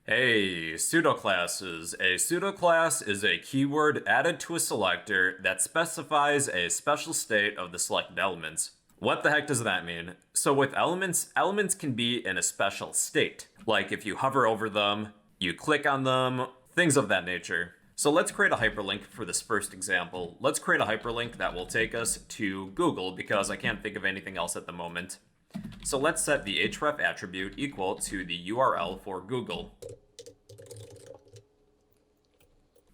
Hey, pseudo classes. A pseudo class is a keyword added to a selector that specifies a special state of the selected elements. What the heck does that mean? So with elements can be in a special state. Like if you hover over them, you click on them, things of that nature. So let's create a hyperlink for this first example. Let's create a hyperlink that will take us to Google because I can't think of anything else at the moment. So let's set the href attribute equal to the URL for Google.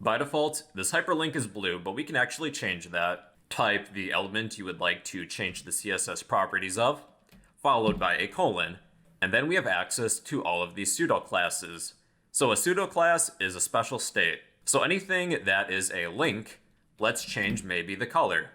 By default, this hyperlink is blue, but we can actually change that. Type the element you would like to change the CSS properties of, followed by a colon, and then we have access to all of these pseudo classes. So a pseudo class is a special state. So anything that is a link, let's change maybe the color.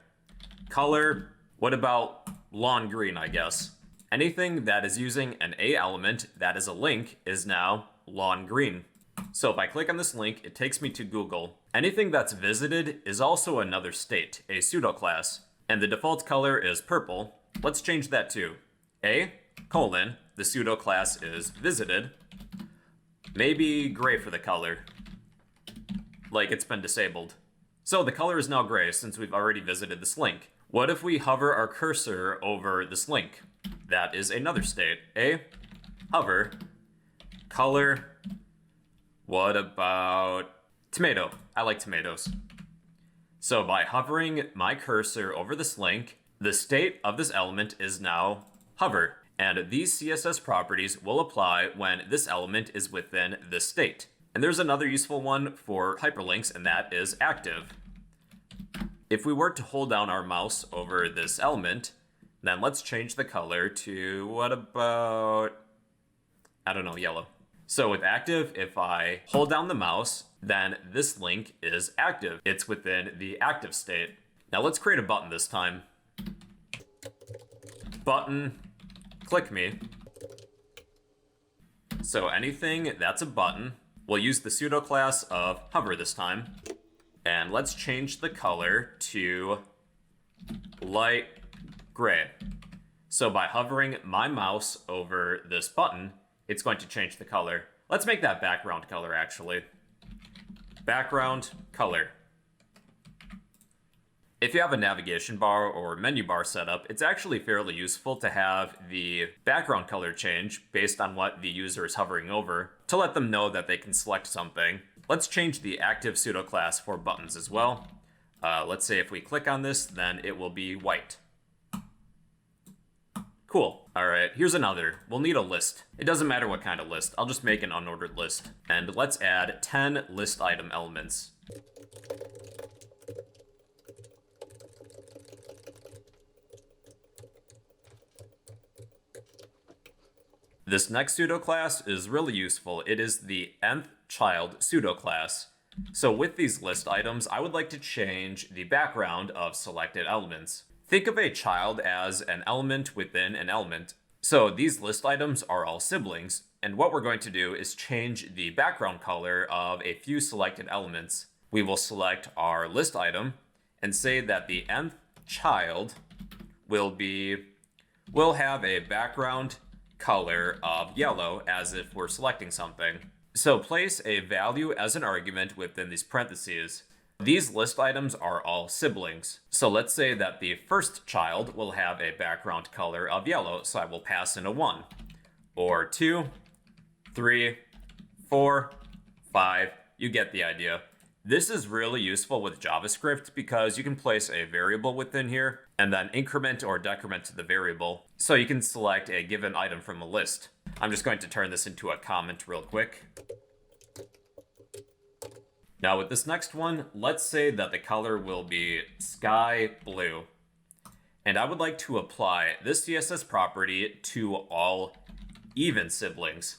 Color, what about lawn green, I guess? Anything that is using an A element that is a link is now lawn green. So if I click on this link, it takes me to Google. Anything that's visited is also another state, a pseudo class, and the default color is purple. Let's change that to A, colon, the pseudo class is visited, maybe gray for the color, like it's been disabled. So the color is now gray since we've already visited this link. What if we hover our cursor over this link? That is another state. A, hover, color. What about tomato? I like tomatoes. So by hovering my cursor over this link, the state of this element is now hover. And these CSS properties will apply when this element is within this state. And there's another useful one for hyperlinks, and that is active. If we were to hold down our mouse over this element, then let's change the color to, what about, I don't know, yellow. So with active, if I hold down the mouse, then this link is active. It's within the active state. Now let's create a button this time. Button, click me. So anything that's a button, we'll use the pseudo class of hover this time. And let's change the color to light gray. So by hovering my mouse over this button, it's going to change the color. Let's make that background color actually. Background color. If you have a navigation bar or menu bar set up, it's actually fairly useful to have the background color change based on what the user is hovering over to let them know that they can select something. Let's change the active pseudo class for buttons as well. Let's say if we click on this, then it will be white. Cool. All right, here's another. We'll need a list. It doesn't matter what kind of list. I'll just make an unordered list. And let's add 10 list item elements. This next pseudo class is really useful. It is the nth-child pseudo class. So with these list items, I would like to change the background of selected elements. Think of a child as an element within an element. So these list items are all siblings, and what we're going to do is change the background color of a few selected elements. We will select our list item and say that the nth child will have a background color of yellow as if we're selecting something. So place a value as an argument within these parentheses. These list items are all siblings. So let's say that the first child will have a background color of yellow, so I will pass in a 1. Or 2, 3, 4, 5, you get the idea. This is really useful with JavaScript because you can place a variable within here and then increment or decrement the variable. So you can select a given item from a list. I'm just going to turn this into a comment real quick. Now with this next one, let's say that the color will be sky blue. And I would like to apply this CSS property to all even siblings.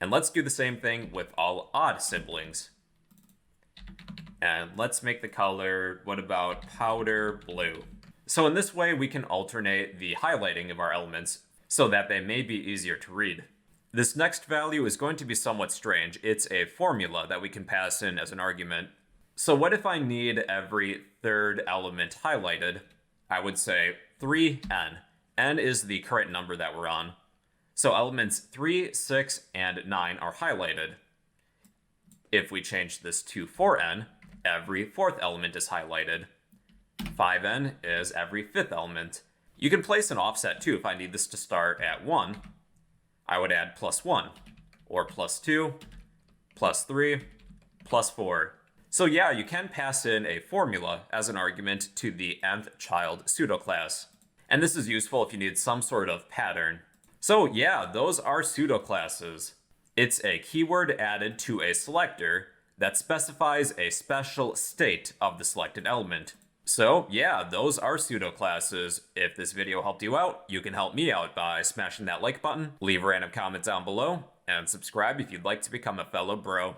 And let's do the same thing with all odd siblings. And let's make the color, what about powder blue? So in this way, we can alternate the highlighting of our elements so that they may be easier to read. This next value is going to be somewhat strange. It's a formula that we can pass in as an argument. So what if I need every third element highlighted? I would say 3n. N is the current number that we're on. So elements 3, 6, and 9 are highlighted. If we change this to 4n, every fourth element is highlighted. 5n is every fifth element. You can place an offset too. If I need this to start at 1, I would add +1, or +2, +3, +4. So yeah, you can pass in a formula as an argument to the nth-child pseudo class. And this is useful if you need some sort of pattern. So yeah, those are pseudo classes. It's a keyword added to a selector that specifies a special state of the selected element. So yeah, those are pseudo classes. If this video helped you out, you can help me out by smashing that like button, leave a random comment down below, and subscribe if you'd like to become a fellow bro.